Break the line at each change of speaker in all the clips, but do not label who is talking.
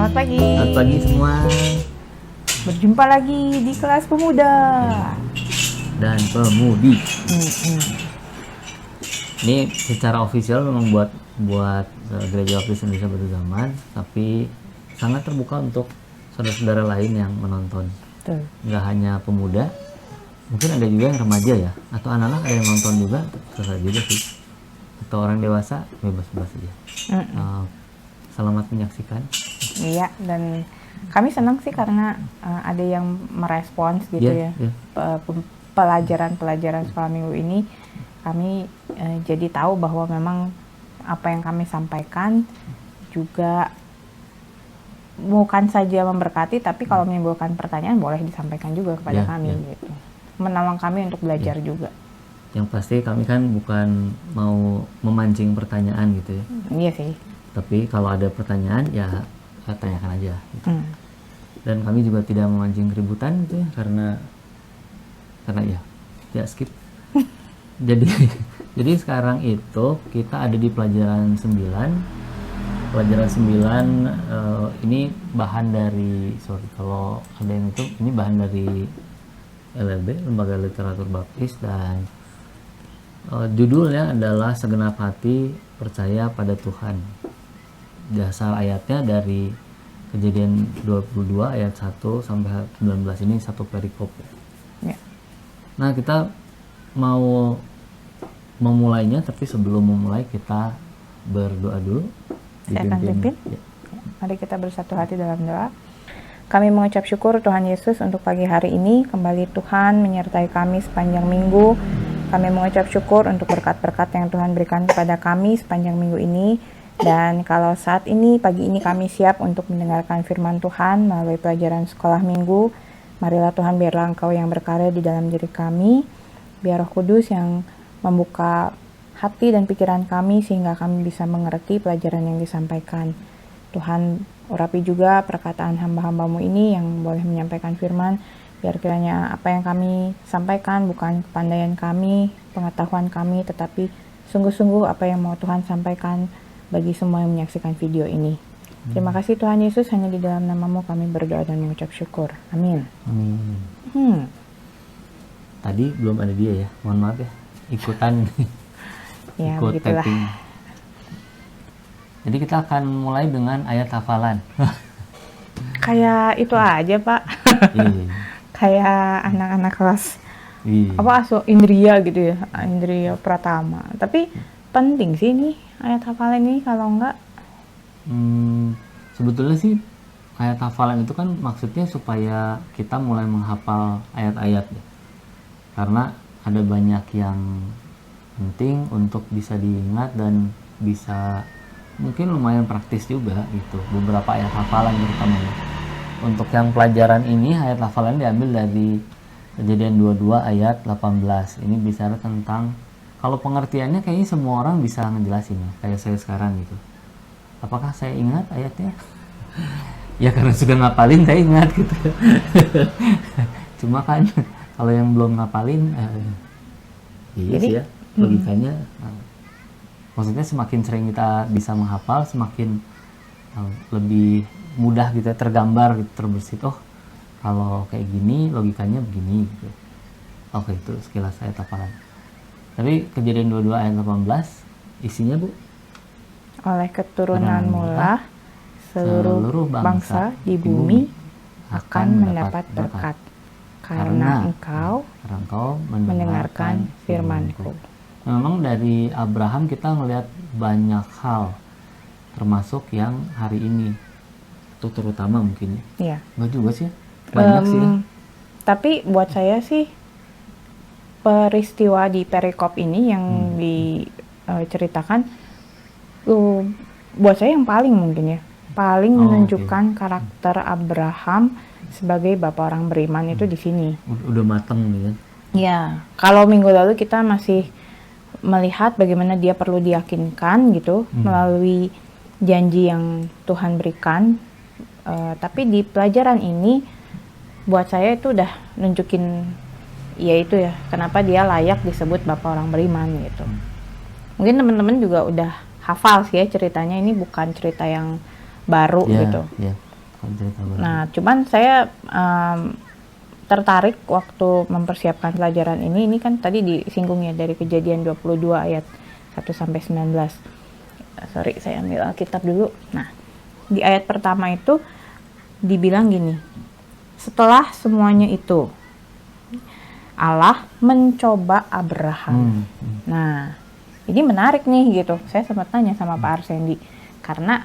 Selamat pagi.
Selamat pagi semua.
Berjumpa lagi di kelas pemuda
dan pemudi.
Mm-mm.
Ini secara ofisial memang buat Gereja Baptis Indonesia Batu Zaman, tapi sangat terbuka untuk saudara-saudara lain yang menonton.
Betul.
Nggak hanya pemuda, mungkin ada juga yang remaja ya, atau anak-anak ada yang nonton juga, selesai juga sih. Atau orang dewasa, bebas-bebas aja. Selamat menyaksikan.
Iya, dan kami senang sih karena ada yang merespons gitu
Yeah.
Pelajaran-pelajaran sekolah minggu ini kami jadi tahu bahwa memang apa yang kami sampaikan juga bukan saja memberkati, tapi kalau menimbulkan pertanyaan boleh disampaikan juga kepada kami gitu. Menolong kami untuk belajar juga.
Yang pasti kami kan bukan mau memancing pertanyaan gitu ya.
Iya sih.
Tapi kalau ada pertanyaan ya tanyakan aja gitu. Dan kami juga tidak memancing keributan gitu ya, karena ya skip. jadi sekarang itu kita ada di pelajaran 9. Pelajaran 9 ini bahan dari kalau ada yang itu, ini bahan dari LLB, Lembaga Literatur Baptis, dan judulnya adalah Segenap Hati Percaya pada Tuhan. Dasar ayatnya dari Kejadian 22 ayat 1 sampai 19, ini satu perikop ya. Nah, kita mau memulainya, tapi sebelum memulai kita berdoa dulu.
Saya akan pimpin. Ya. Mari kita bersatu hati dalam doa. Kami mengucap syukur Tuhan Yesus untuk pagi hari ini. Kembali Tuhan menyertai kami sepanjang minggu. Kami mengucap syukur untuk berkat-berkat yang Tuhan berikan kepada kami sepanjang minggu ini. Dan kalau saat ini, pagi ini kami siap untuk mendengarkan firman Tuhan melalui pelajaran sekolah minggu. Marilah Tuhan, biarlah Engkau yang berkarya di dalam diri kami. Biar Roh Kudus yang membuka hati dan pikiran kami sehingga kami bisa mengerti pelajaran yang disampaikan. Tuhan, urapi juga perkataan hamba-hambamu ini yang boleh menyampaikan firman. Biar kiranya apa yang kami sampaikan bukan kepandaian kami, pengetahuan kami, tetapi sungguh-sungguh apa yang mau Tuhan sampaikan bagi semua yang menyaksikan video ini. Terima kasih Tuhan Yesus, hanya di dalam nama-Mu kami berdoa dan mengucap syukur. Amin.
Amin. Tadi belum ada dia ya, mohon maaf ya, ikutan
Ya,
ikut
begitulah.
typing. Jadi kita akan mulai dengan ayat hafalan.
Kayak itu aja Pak.
Iya.
Kayak anak-anak kelas
Iya.
Indria gitu ya, Indria Pratama. Tapi penting sih nih ayat hafalan ini, kalau enggak
Sebetulnya sih ayat hafalan itu kan maksudnya supaya kita mulai menghafal ayat-ayat ya. Karena ada banyak yang penting untuk bisa diingat dan bisa mungkin lumayan praktis juga gitu. Beberapa ayat hafalan terutama ya. Untuk yang pelajaran ini ayat hafalan diambil dari Kejadian 22 ayat 18. Ini bicara tentang, kalau pengertiannya kayaknya semua orang bisa ngejelasin ya, kayak saya sekarang gitu. Apakah saya ingat ayatnya? Ya karena sudah ngapalin saya ingat gitu. Cuma kan kalau yang belum ngapalin iya sih ya, logikanya maksudnya semakin sering kita bisa menghafal, semakin lebih mudah gitu, tergambar gitu, terbersit. Oh, kalau kayak gini logikanya begini gitu. Oke, itu sekilas ayat hafalan. Tapi Kejadian 22 ayat 18 isinya Bu,
oleh keturunanmu lah seluruh bangsa di bumi akan mendapat berkat, karena engkau mendengarkan firman-Ku.
Memang dari Abraham kita ngelihat banyak hal, termasuk yang hari ini itu terutama mungkin
ya.
Enggak juga sih, banyak sih ya.
Tapi buat saya sih peristiwa di perikop ini yang diceritakan buat saya yang paling mungkin ya, paling menunjukkan karakter Abraham sebagai bapak orang beriman itu di sini.
Udah matang nih kan.
Ya, kalau minggu lalu kita masih melihat bagaimana dia perlu diyakinkan gitu melalui janji yang Tuhan berikan. Tapi di pelajaran ini buat saya itu udah nunjukin ya itu ya, kenapa dia layak disebut bapak orang beriman gitu. Mungkin teman-teman juga udah hafal sih ya ceritanya, ini bukan cerita yang baru gitu.
cerita baru.
Nah, cuman saya tertarik waktu mempersiapkan pelajaran ini kan tadi disinggung ya dari Kejadian 22 ayat 1 sampai 19. Sorry, saya ambil Alkitab dulu. Nah, di ayat pertama itu dibilang gini, setelah semuanya itu Allah mencoba Abraham. Nah, ini menarik nih gitu. Saya sempat tanya sama Pak Arsendi, karena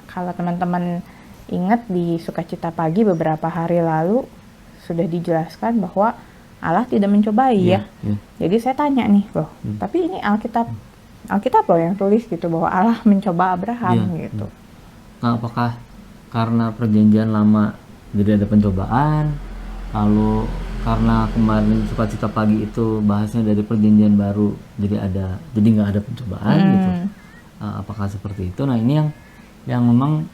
kalau teman-teman ingat di Sukacita Pagi beberapa hari lalu sudah dijelaskan bahwa Allah tidak mencobai ya. Jadi saya tanya nih loh, tapi ini Alkitab loh yang tulis gitu bahwa Allah mencoba Abraham gitu.
Nah, apakah karena perjanjian lama jadi ada pencobaan, lalu karena kemarin Sukacita Pagi itu bahasnya dari perjanjian baru jadi nggak ada pencobaan gitu. Apakah seperti itu? Nah, ini yang memang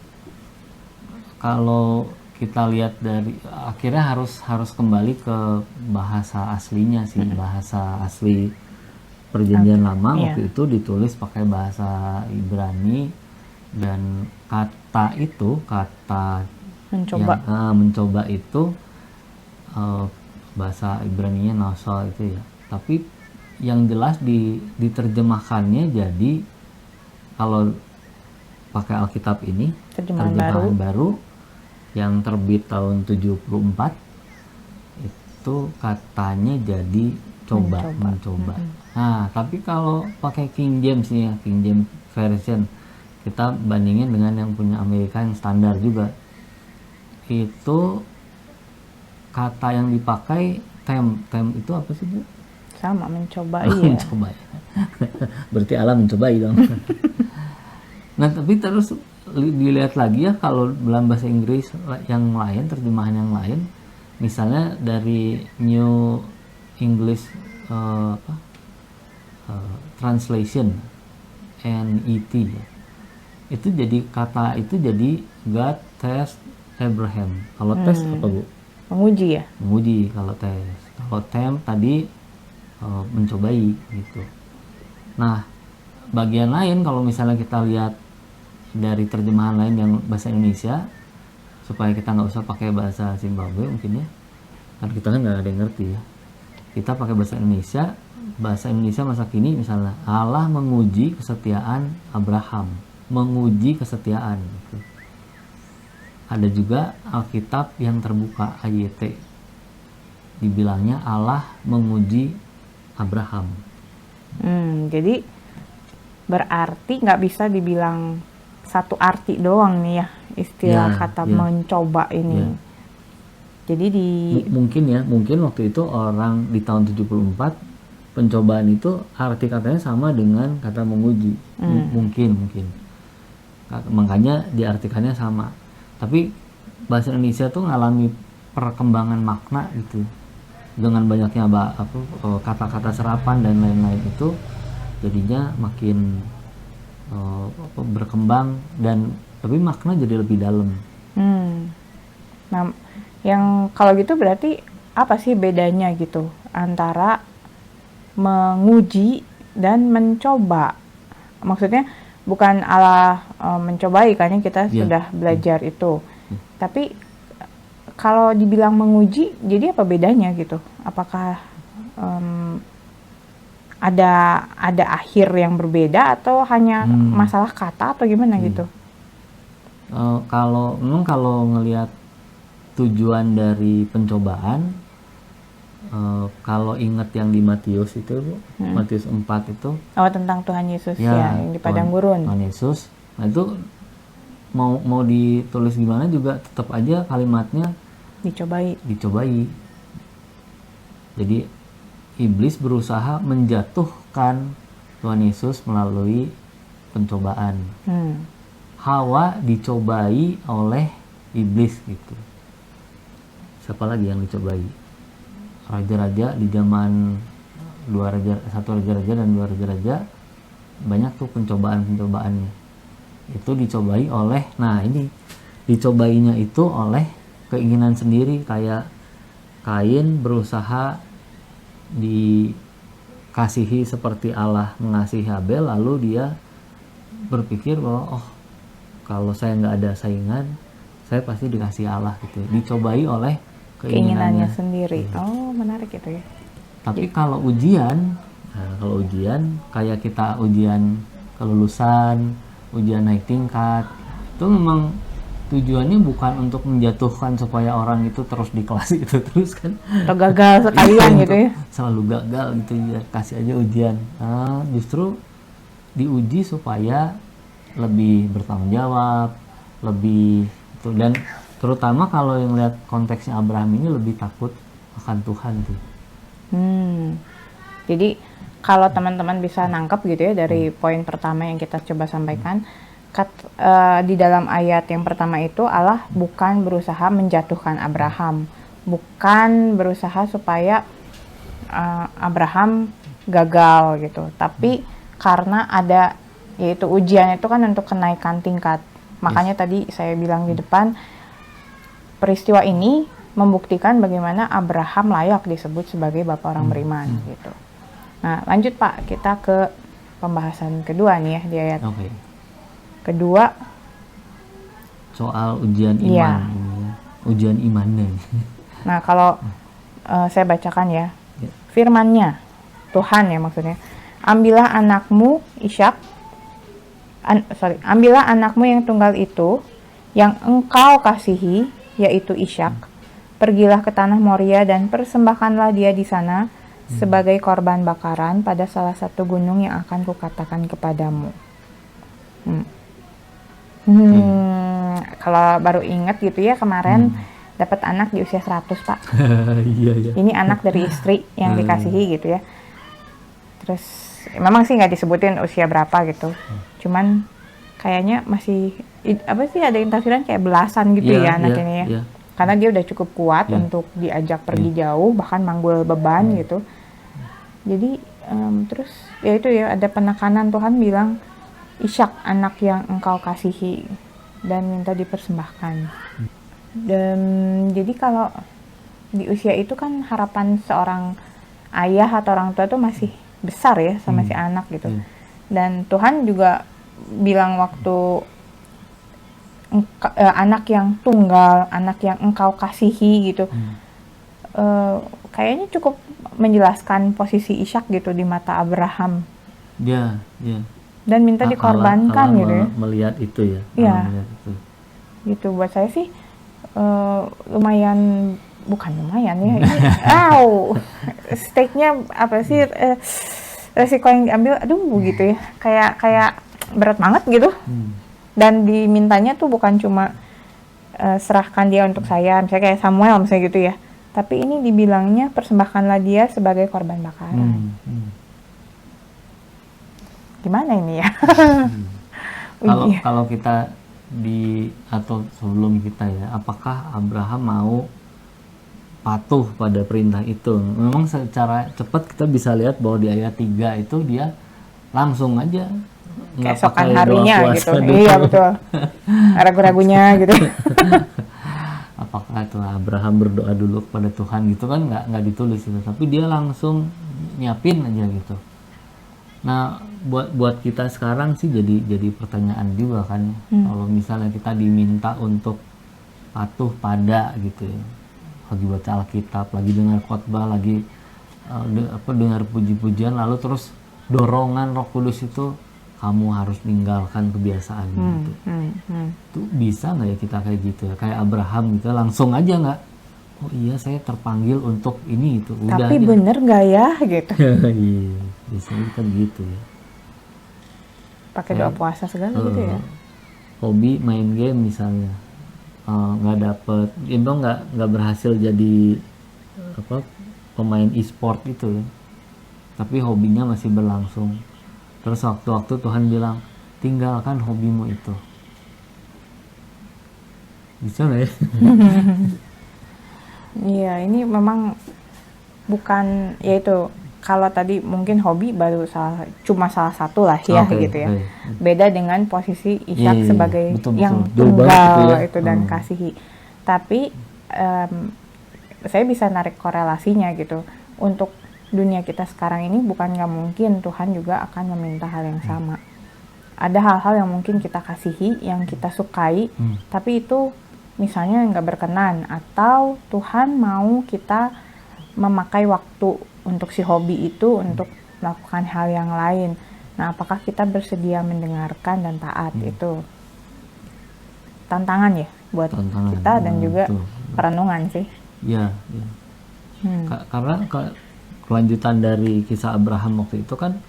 kalau kita lihat dari akhirnya harus kembali ke bahasa aslinya sih. Bahasa asli perjanjian lama waktu itu ditulis pakai bahasa Ibrani, dan kata mencoba itu bahasa Ibraninya nasal itu ya. Tapi yang jelas diterjemahkannya jadi kalau pakai Alkitab ini terjemahan baru yang terbit tahun 74 itu katanya jadi mencoba. Nah, tapi kalau pakai King James nih ya, King James version, kita bandingin dengan yang punya Amerika yang standar juga, itu kata yang dipakai tem itu apa sih Bu?
Sama, mencobai ya.
Mencobai. Berarti Allah mencobai dong. Nah, tapi terus dilihat lagi ya, kalau dalam bahasa Inggris yang lain, terjemahan yang lain, misalnya dari New English Translation NET ya, itu jadi kata itu jadi God test Abraham. Kalau test apa Bu?
Menguji ya?
Menguji kalau tes. Kalau tem tadi mencobai gitu. Nah, bagian lain kalau misalnya kita lihat dari terjemahan lain yang bahasa Indonesia, supaya kita nggak usah pakai bahasa Zimbabwe mungkin ya, kan kita kan nggak ada yang ngerti ya, kita pakai bahasa Indonesia masa kini, misalnya Allah menguji kesetiaan Abraham, menguji kesetiaan gitu. Ada juga Alkitab yang terbuka AYT, dibilangnya Allah menguji Abraham.
Jadi berarti nggak bisa dibilang satu arti doang nih ya istilah kata mencoba ini. Jadi mungkin waktu itu orang di tahun 74 pencobaan itu arti katanya sama dengan kata menguji. Mungkin makanya diartikannya sama. Tapi bahasa Indonesia tuh ngalami perkembangan makna gitu, dengan banyaknya kata-kata serapan dan lain-lain, itu jadinya makin berkembang, dan tapi makna jadi lebih dalam. Nah, yang kalau gitu berarti apa sih bedanya gitu antara menguji dan mencoba? Maksudnya bukan Allah mencobai, kan kita sudah belajar itu. Tapi kalau dibilang menguji, jadi apa bedanya gitu? Apakah ada akhir yang berbeda atau hanya masalah kata atau gimana gitu?
Kalau ngelihat tujuan dari pencobaan, kalau ingat yang di Matius itu, Matius 4 itu,
tentang Tuhan Yesus yang di padang gurun.
Tuhan Yesus. Nah, itu mau ditulis gimana juga tetap aja kalimatnya dicobai. Jadi iblis berusaha menjatuhkan Tuhan Yesus melalui pencobaan. Hawa dicobai oleh iblis gitu. Siapa lagi yang dicobai? Raja-raja di zaman satu raja-raja dan dua raja-raja, banyak tuh pencobaan-pencobaannya. Itu dicobai oleh, dicobainya itu oleh keinginan sendiri, kayak Kain berusaha dikasihi seperti Allah mengasihi Habel, lalu dia berpikir bahwa kalau saya nggak ada saingan, saya pasti dikasih Allah gitu ya. Dicobai oleh
Keinginannya
keinginannya.
sendiri. Oh, menarik itu ya.
Tapi kalau ujian, kayak kita ujian kelulusan, ujian naik tingkat, itu memang tujuannya bukan untuk menjatuhkan supaya orang itu terus di kelas itu terus kan.
Atau gagal sekalian gitu ya.
Selalu gagal gitu ya, kasih aja ujian. Nah, justru diuji supaya lebih bertanggung jawab, lebih itu. Dan terutama kalau yang lihat konteksnya Abraham ini lebih takut akan Tuhan tuh.
Jadi kalau teman-teman bisa nangkep gitu ya dari poin pertama yang kita coba sampaikan, di dalam ayat yang pertama itu Allah bukan berusaha menjatuhkan Abraham, bukan berusaha supaya Abraham gagal gitu, tapi karena ada yaitu ujian itu kan untuk kenaikan tingkat. Makanya tadi saya bilang di depan, peristiwa ini membuktikan bagaimana Abraham layak disebut sebagai bapak orang beriman gitu. Nah, lanjut Pak, kita ke pembahasan kedua nih ya di ayat kedua.
Soal ujian iman,
Iya.
ini ya. Ujian imannya.
Nah, kalau saya bacakan ya, firman-Nya, Tuhan ya maksudnya, ambillah anakmu Ishak, ambillah anakmu yang tunggal itu, yang engkau kasihi, yaitu Ishak, pergilah ke tanah Moria dan persembahkanlah dia di sana sebagai korban bakaran pada salah satu gunung yang akan kukatakan kepadamu. Kalau baru ingat gitu ya, kemarin dapat anak di usia 100 Pak.
Iya.
Ini anak dari istri yang dikasihi gitu ya. Terus memang sih nggak disebutin usia berapa gitu. Cuman kayaknya masih apa sih, ada yang tafsiran kayak belasan gitu ya anak ini ya.
Iya.
Karena dia udah cukup kuat untuk diajak pergi jauh, bahkan manggul beban gitu. Jadi terus ya itu ya, ada penekanan Tuhan bilang Ishak anak yang engkau kasihi dan minta dipersembahkan. Dan jadi kalau di usia itu kan harapan seorang ayah atau orang tua tuh masih besar ya sama si anak gitu. Dan Tuhan juga bilang waktu anak yang tunggal, anak yang engkau kasihi gitu. Kayaknya cukup menjelaskan posisi Ishak gitu di mata Abraham.
Iya.
Dan minta dikorbankan
Allah
gitu ya.
Melihat itu ya.
Iya.
Melihat itu.
Gitu buat saya sih lumayan, bukan lumayan ya. Ini, stake-nya apa sih, resiko yang diambil, aduh gitu ya. Kayak berat banget gitu. Dan dimintanya tuh bukan cuma serahkan dia untuk saya, misalnya kayak Samuel misalnya gitu ya. Tapi ini dibilangnya persembahkanlah dia sebagai korban bakaran. Gimana ini ya?
Kalau kita atau sebelum kita ya, apakah Abraham mau patuh pada perintah itu? Memang secara cepat kita bisa lihat bahwa di ayat 3 itu dia langsung aja
keesokan harinya gitu. Iya betul. Ragu-ragunya gitu.
Apakah itu Abraham berdoa dulu kepada Tuhan gitu kan, nggak ditulis itu, tapi dia langsung nyiapin aja gitu. Nah, buat kita sekarang sih jadi pertanyaan juga kan, kalau misalnya kita diminta untuk patuh pada gitu ya, lagi baca Alkitab, lagi dengar khotbah, lagi dengar puji-pujian, lalu terus dorongan Roh Kudus itu kamu harus tinggalkan kebiasaan gitu. Itu bisa nggak ya kita kayak gitu ya, kayak Abraham gitu, langsung aja nggak? Oh iya, saya terpanggil untuk ini itu. Udah
tapi
aja.
bener nggak ya gitu?
Iya, biasanya kan gitu ya.
Pakai doa puasa segala gitu ya.
Hobi main game misalnya, nggak dapet, itu nggak berhasil jadi pemain e-sport itu ya. Tapi hobinya masih berlangsung. Terus waktu-waktu Tuhan bilang, tinggalkan hobimu itu. Bisa nggak ya?
Iya, ini memang bukan, yaitu kalau tadi mungkin hobi baru cuma salah satu lah ya gitu ya. Beda dengan posisi Ishak sebagai
betul.
yang
Tunggal
tunggal
gitu ya.
itu dan kasihi. Tapi saya bisa narik korelasinya gitu. Untuk dunia kita sekarang ini bukan nggak mungkin Tuhan juga akan meminta hal yang sama. Ada hal-hal yang mungkin kita kasihi, yang kita sukai, tapi itu misalnya nggak berkenan, atau Tuhan mau kita memakai waktu untuk si hobi itu untuk melakukan hal yang lain. Nah, apakah kita bersedia mendengarkan dan taat? Itu tantangan ya buat
Tantangan.
kita dan juga
Betul.
perenungan sih.
Ya, ya. Karena kelanjutan dari kisah Abraham waktu itu kan,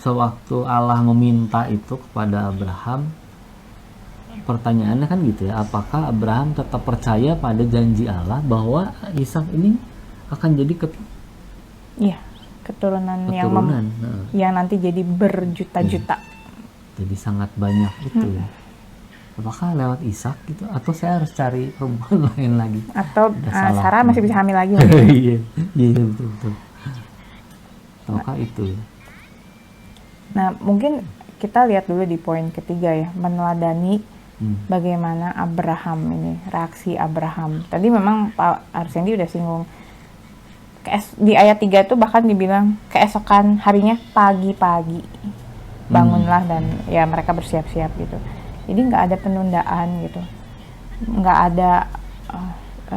sewaktu Allah meminta itu kepada Abraham, pertanyaannya kan gitu ya, apakah Abraham tetap percaya pada janji Allah bahwa Ishak ini akan jadi
Iya, keturunan
keturunan,
yang nanti jadi berjuta-juta.
jadi sangat banyak itu ya. Apakah lewat Ishak gitu, atau saya harus cari perempuan lain lagi?
Atau
Udah salah.
Sarah masih bisa hamil lagi.
Iya, iya betul. Apakah itu ya?
Nah, mungkin kita lihat dulu di poin ketiga ya, meneladani bagaimana Abraham ini, reaksi Abraham. Tadi memang Pak Arsendi udah singgung, di ayat 3 itu bahkan dibilang keesokan harinya pagi-pagi bangunlah dan ya mereka bersiap-siap gitu. Jadi nggak ada penundaan gitu, nggak ada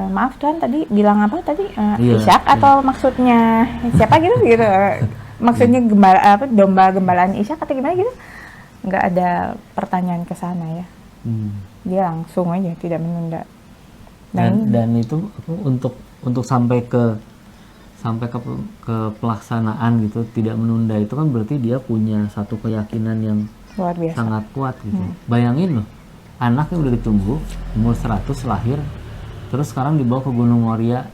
maaf Tuhan tadi bilang apa tadi, Ishak atau maksudnya siapa gitu maksudnya domba gembalaan Ishak atau gimana gitu, nggak ada pertanyaan ke sana ya. Dia langsung aja tidak menunda.
Dan itu untuk sampai ke pelaksanaan gitu, tidak menunda, itu kan berarti dia punya satu keyakinan yang
luar biasa,
sangat kuat gitu. Bayangin loh, anaknya udah ditunggu umur 100 lahir, terus sekarang dibawa ke Gunung Moria,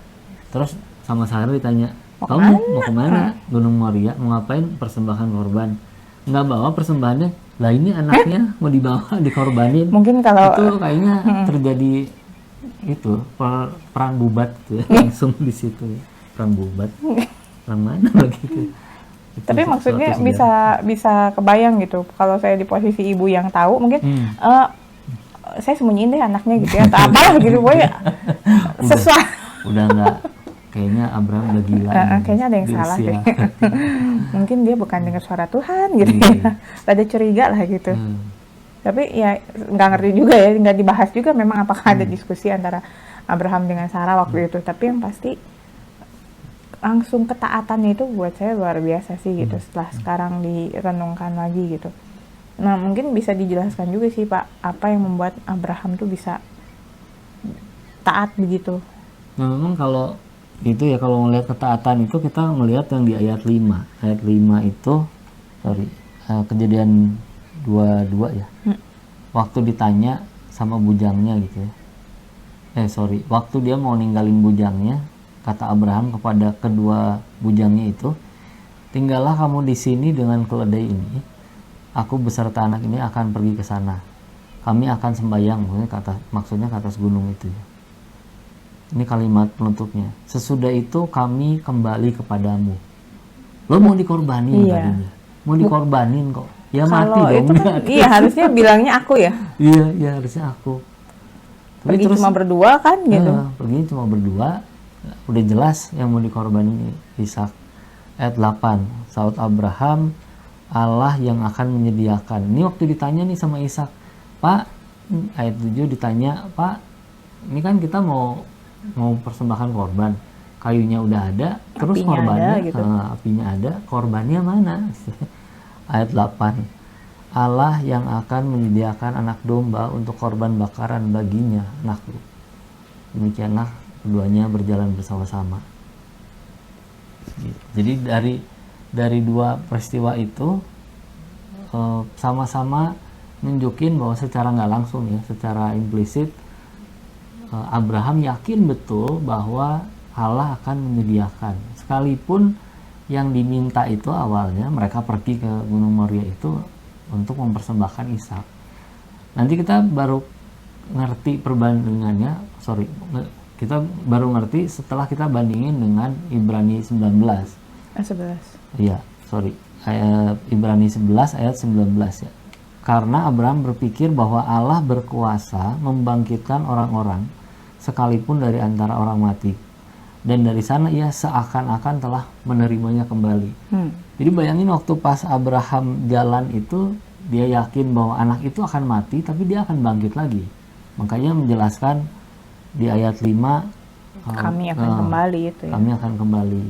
terus sama Sarah ditanya, kamu mau kemana? Gunung Moria, mau ngapain? Persembahan korban. Nggak bawa persembahannya, lah ini anaknya mau dibawa dikorbanin.
Mungkin kalau
itu kayaknya terjadi itu perang bubat gitu ya, langsung di situ ya. Perang bubat, perang mana begitu.
Tapi maksudnya bisa kebayang gitu, kalau saya di posisi ibu yang tahu mungkin saya sembunyiin deh anaknya gitu ya, atau apalah gitu, boy sesuai.
Udah nggak, kayaknya Abraham udah gila.
Kayaknya ada yang salah deh. Mungkin dia bukan dengar suara Tuhan gitu ya, ada curiga lah gitu. Tapi ya nggak ngerti juga ya, nggak dibahas juga memang apakah ada diskusi antara Abraham dengan Sarah waktu itu. Tapi yang pasti langsung ketaatannya itu buat saya luar biasa sih gitu, setelah sekarang direnungkan lagi gitu. Nah, mungkin bisa dijelaskan juga sih Pak, apa yang membuat Abraham tuh bisa taat begitu.
Nah, memang kalau itu ya, kalau melihat ketaatan itu kita melihat yang di ayat 5. Ayat 5 itu Kejadian 22 ya. Waktu ditanya sama bujangnya gitu ya. Waktu dia mau ninggalin bujangnya, kata Abraham kepada kedua bujangnya itu, tinggallah kamu di sini dengan keledai ini. Aku beserta anak ini akan pergi ke sana. Kami akan sembahyang, maksudnya ke atas gunung itu ya. Ini kalimat penutupnya. Sesudah itu kami kembali kepadamu. Lo mau dikorbanin tadinya. Mau dikorbanin kok. Ya mati dong.
Itu kan, iya harusnya bilangnya aku ya.
Iya harusnya aku. Tapi
pergi cuma berdua kan gitu.
Pergi cuma berdua. Udah jelas yang mau dikorbanin Ishak. Ayat 8. Saud Abraham, Allah yang akan menyediakan. Ini waktu ditanya nih sama Ishak, Pak, ayat 7 ditanya, Pak, ini kan kita mau persembahkan korban, kayunya udah ada, terus
apinya
korbannya
ada, gitu.
Apinya ada, korbannya mana? Ayat 8, Allah yang akan menyediakan anak domba untuk korban bakaran baginya, anakku. Demikianlah keduanya berjalan bersama-sama. Jadi dari dua peristiwa itu sama-sama nunjukin bahwa secara nggak langsung ya, secara implisit, Abraham yakin betul bahwa Allah akan menyediakan. Sekalipun yang diminta itu awalnya mereka pergi ke Gunung Moria itu untuk mempersembahkan Ishak. Nanti kita baru ngerti perbandingannya, kita baru ngerti setelah kita bandingin dengan Ibrani 19. Iya, Ibrani 11 ayat 19 ya. Karena Abraham berpikir bahwa Allah berkuasa membangkitkan orang-orang sekalipun dari antara orang mati. Dan dari sana ia seakan-akan telah menerimanya kembali. Jadi bayangin waktu pas Abraham jalan itu, dia yakin bahwa anak itu akan mati, tapi dia akan bangkit lagi. Makanya menjelaskan di ayat 5
Kami akan kembali itu ya.
kami akan kembali.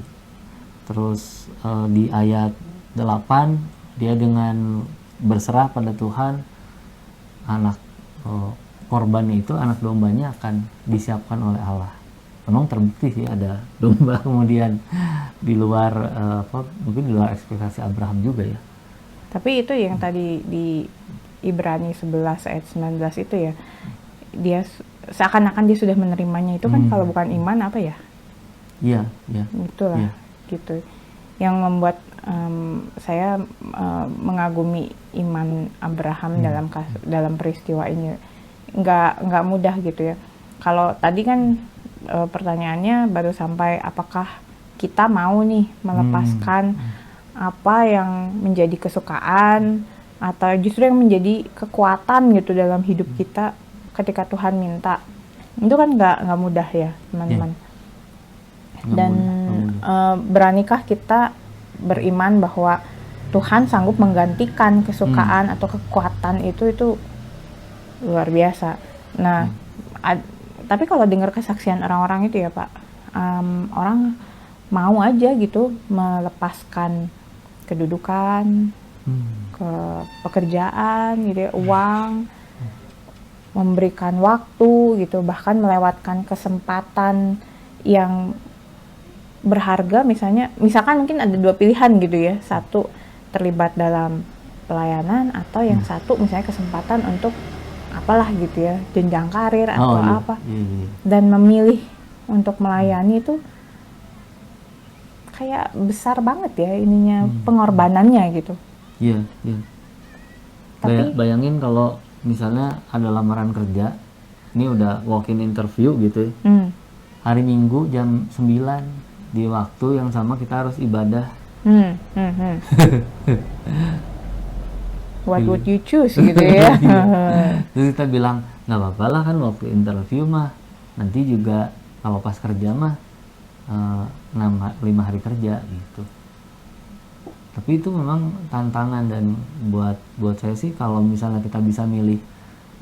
Terus di ayat 8 dia dengan berserah pada Tuhan, anak korbannya itu, anak dombanya akan disiapkan oleh Allah. Memang terbukti sih ada domba kemudian di luar mungkin di luar ekspektasi Abraham juga ya.
Tapi itu yang tadi di Ibrani 11 ayat 19 itu ya, dia seakan-akan dia sudah menerimanya itu kan kalau bukan iman apa ya?
Iya, iya.
Itulah,
Iya.
gitu. Yang membuat saya mengagumi iman Abraham dalam peristiwa ini. Nggak mudah gitu ya. Kalau tadi kan pertanyaannya baru sampai apakah kita mau nih melepaskan apa yang menjadi kesukaan atau justru yang menjadi kekuatan gitu dalam hidup kita ketika Tuhan minta. Itu kan nggak mudah ya teman-teman. Dan beranikah kita beriman bahwa Tuhan sanggup menggantikan kesukaan atau kekuatan itu luar biasa. Nah, tapi kalau dengar kesaksian orang-orang itu ya Pak, orang mau aja gitu melepaskan kedudukan, ke pekerjaan gitu ya, uang, memberikan waktu gitu, bahkan melewatkan kesempatan yang berharga. Misalkan mungkin ada dua pilihan gitu ya, satu terlibat dalam pelayanan atau yang satu misalnya kesempatan untuk apalah gitu ya, jenjang karir atau apa. Dan memilih untuk melayani itu kayak besar banget ya ininya, pengorbanannya gitu.
Iya, iya.
Tapi
Bayangin kalau misalnya ada lamaran kerja, ini udah walk-in interview gitu ya. Hari Minggu jam 9 di waktu yang sama kita harus ibadah.
What would you choose gitu ya.
Terus kita bilang nggak apa-apa lah kan waktu interview mah, nanti juga kalau pas kerja mah 5 hari kerja gitu. Tapi itu memang tantangan, dan buat saya sih kalau misalnya kita bisa milih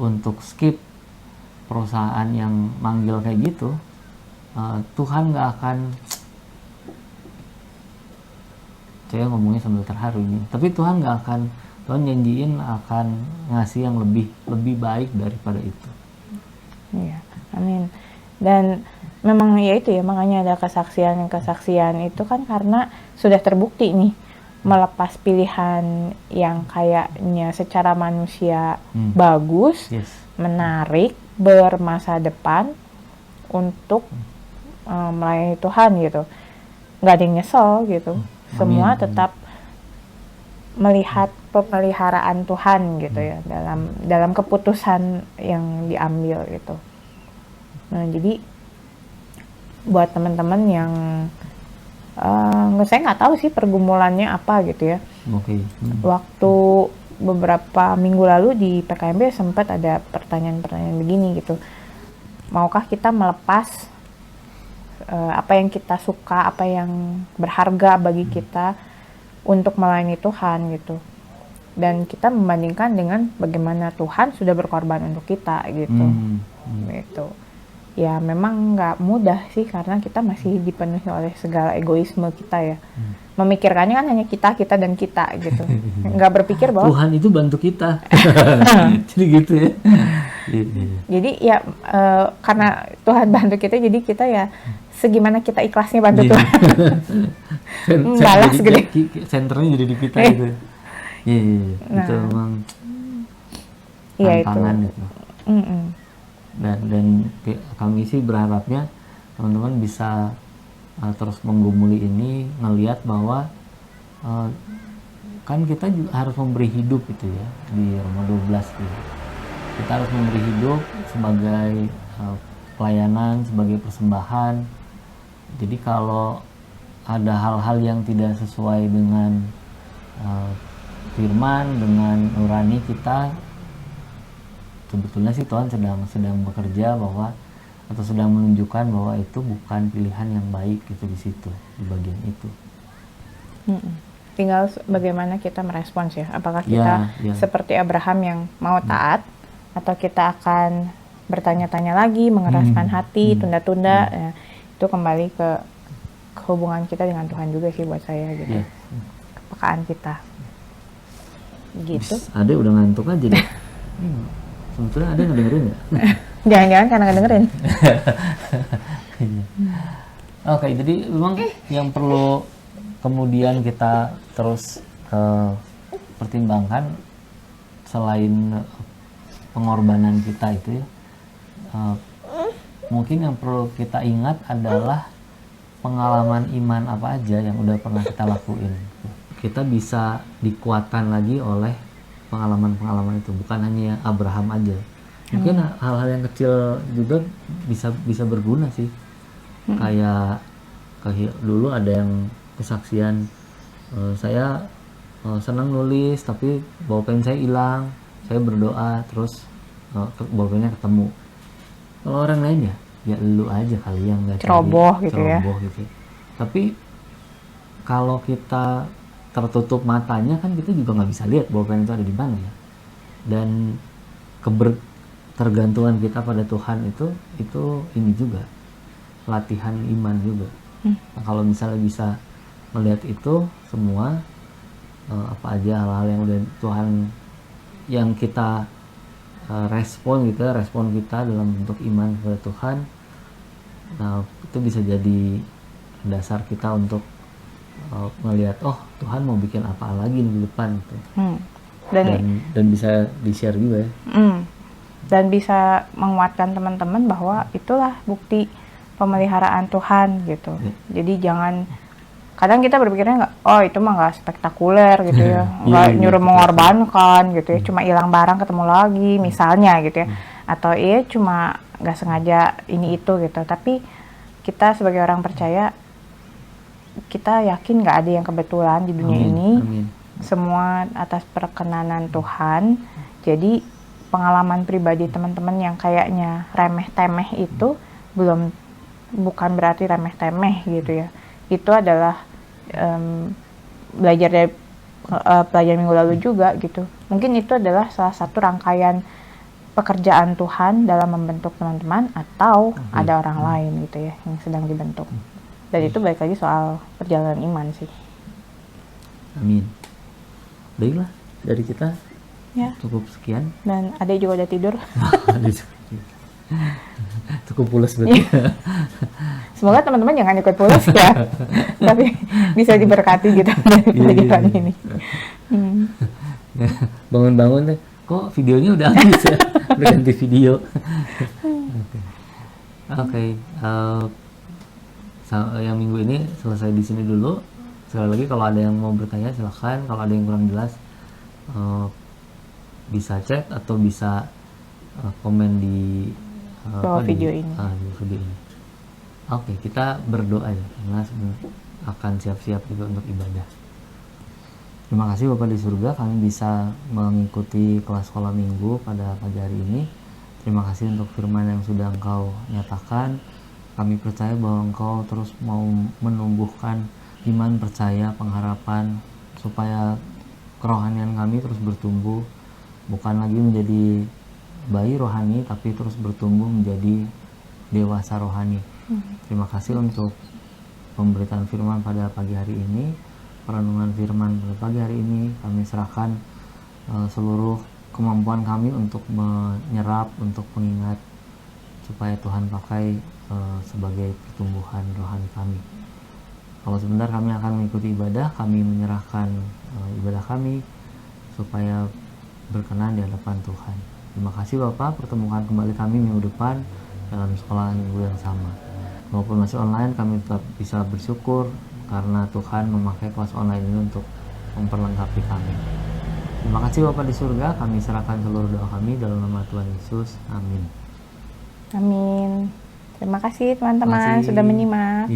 untuk skip perusahaan yang manggil kayak gitu, Tuhan nggak akan, saya ngomongnya sambil terharu ini, tapi Tuhan janjiin akan ngasih yang lebih baik daripada itu.
Iya, amin. Dan memang ya itu ya, makanya ada kesaksian itu kan karena sudah terbukti nih, melepas pilihan yang kayaknya secara manusia bagus, menarik, bermasa depan untuk melayani Tuhan gitu. Nggak ada yang nyesel gitu. Semua tetap melihat pemeliharaan Tuhan gitu ya dalam keputusan yang diambil gitu. Nah, jadi buat teman-teman yang saya nggak tahu sih pergumulannya apa gitu ya. Waktu beberapa minggu lalu di PKMB sempat ada pertanyaan-pertanyaan begini gitu. Maukah kita melepas apa yang kita suka, apa yang berharga bagi kita untuk melayani Tuhan gitu. Dan kita membandingkan dengan bagaimana Tuhan sudah berkorban untuk kita gitu. Gitu. Ya memang nggak mudah sih, karena kita masih dipenuhi oleh segala egoisme kita ya. Memikirkannya kan hanya kita dan kita gitu. Nggak berpikir bahwa
Tuhan itu bantu kita. Jadi gitu ya.
Jadi ya karena Tuhan bantu kita, jadi kita ya segimana kita ikhlasnya bantu Tuhan. Balas gede.
Senternya jadi di kita gitu. Iya. Itu memang tantangan itu. Dan kami sih berharapnya teman-teman bisa terus menggumuli ini, ngelihat bahwa kan kita juga harus memberi hidup gitu ya di Roma 12 gitu. Kita harus memberi hidup sebagai pelayanan, sebagai persembahan. Jadi kalau ada hal-hal yang tidak sesuai dengan firman, dengan nurani kita, sebetulnya sih Tuhan sedang bekerja atau sedang menunjukkan bahwa itu bukan pilihan yang baik gitu di situ, di bagian itu.
Tinggal bagaimana kita merespons ya. Apakah kita seperti Abraham yang mau taat, atau kita akan bertanya-tanya lagi, mengeraskan hati, tunda-tunda. Ya, itu kembali ke hubungan kita dengan Tuhan juga sih buat saya gitu.
Iya.
Kepekaan kita. Gitu.
Ade udah ngantuk aja deh. Sebetulnya Ade ngedengerin ya?
Jangan-jangan karena ngedengerin.
Oke, jadi memang yang perlu kemudian kita terus pertimbangkan selain pengorbanan kita itu ya, mungkin yang perlu kita ingat adalah pengalaman iman apa aja yang udah pernah kita lakuin. Kita bisa dikuatkan lagi oleh pengalaman-pengalaman itu, bukan hanya Abraham aja. Mungkin hal-hal yang kecil juga bisa berguna sih. Kayak dulu ada yang kesaksian, saya senang nulis tapi bolpen saya hilang, saya berdoa terus bolpennya ketemu. Kalau orang lain ya lu aja kali yang nggak
Ceroboh gitu ya.
gitu. Tapi kalau kita tertutup matanya kan kita juga nggak bisa lihat bolpen itu ada di mana ya. Dan tergantungan kita pada Tuhan itu ini juga latihan iman juga. Nah, kalau misalnya bisa melihat itu semua, apa aja hal-hal yang udah Tuhan yang kita respon kita dalam bentuk iman kepada Tuhan, nah itu bisa jadi dasar kita untuk melihat Tuhan mau bikin apa lagi di depan gitu. Dan bisa di-share juga ya.
Dan bisa menguatkan teman-teman bahwa itulah bukti pemeliharaan Tuhan gitu. Jadi jangan, kadang kita berpikirnya itu mah nggak spektakuler gitu ya, nggak nyuruh mengorbankan gitu ya, cuma hilang barang ketemu lagi misalnya gitu ya, atau cuma nggak sengaja ini itu gitu. Tapi kita sebagai orang percaya, kita yakin nggak ada yang kebetulan di dunia ini.
Amin.
Semua atas perkenanan Tuhan. Jadi pengalaman pribadi teman-teman yang kayaknya remeh-temeh itu bukan berarti remeh-temeh gitu ya. Itu adalah belajar dari pelajaran minggu lalu juga gitu. Mungkin itu adalah salah satu rangkaian pekerjaan Tuhan dalam membentuk teman-teman, atau ada orang lain gitu ya yang sedang dibentuk. Dan itu balik lagi soal perjalanan iman sih.
Amin. Baiklah, dari kita
Ya.
cukup sekian.
Dan adek juga udah tidur.
Cukup pulas berarti.
Semoga teman-teman jangan ikut pulas ya. Tapi bisa diberkati gitu dari pelajaran ini.
Bangun-bangun deh, kok videonya udah habis ya? Udah ganti video. Oke. Yang minggu ini selesai di sini dulu. Sekali lagi kalau ada yang mau bertanya silakan. Kalau ada yang kurang jelas bisa chat atau bisa komen di
bawah video ini.
Video ini. Oke, kita berdoa ya, karena akan siap-siap juga untuk ibadah. Terima kasih Bapak di surga, kami bisa mengikuti kelas sekolah minggu pada pagi hari ini. Terima kasih untuk firman yang sudah Engkau nyatakan. Kami percaya bahwa Engkau terus mau menumbuhkan iman, percaya, pengharapan, supaya kerohanian kami terus bertumbuh, bukan lagi menjadi bayi rohani, tapi terus bertumbuh menjadi dewasa rohani. Terima kasih untuk pemberitaan firman pada pagi hari ini, perenungan firman pada pagi hari ini. Kami serahkan seluruh kemampuan kami untuk menyerap, untuk mengingat, supaya Tuhan pakai sebagai pertumbuhan rohani kami. Kalau sebentar kami akan mengikuti ibadah, kami menyerahkan ibadah kami supaya berkenan di hadapan Tuhan. Terima kasih Bapak, pertemukan kembali kami minggu depan dalam sekolah minggu yang sama. Maupun masih online, kami tetap bisa bersyukur karena Tuhan memakai kelas online ini untuk memperlengkapi kami. Terima kasih Bapak di surga, kami serahkan seluruh doa kami dalam nama Tuhan Yesus. Amin.
Amin. Terima kasih teman-teman sudah menyimak.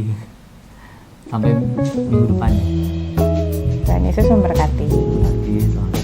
Sampai minggu depan.
Tuhan Yesus memberkati.
Selamat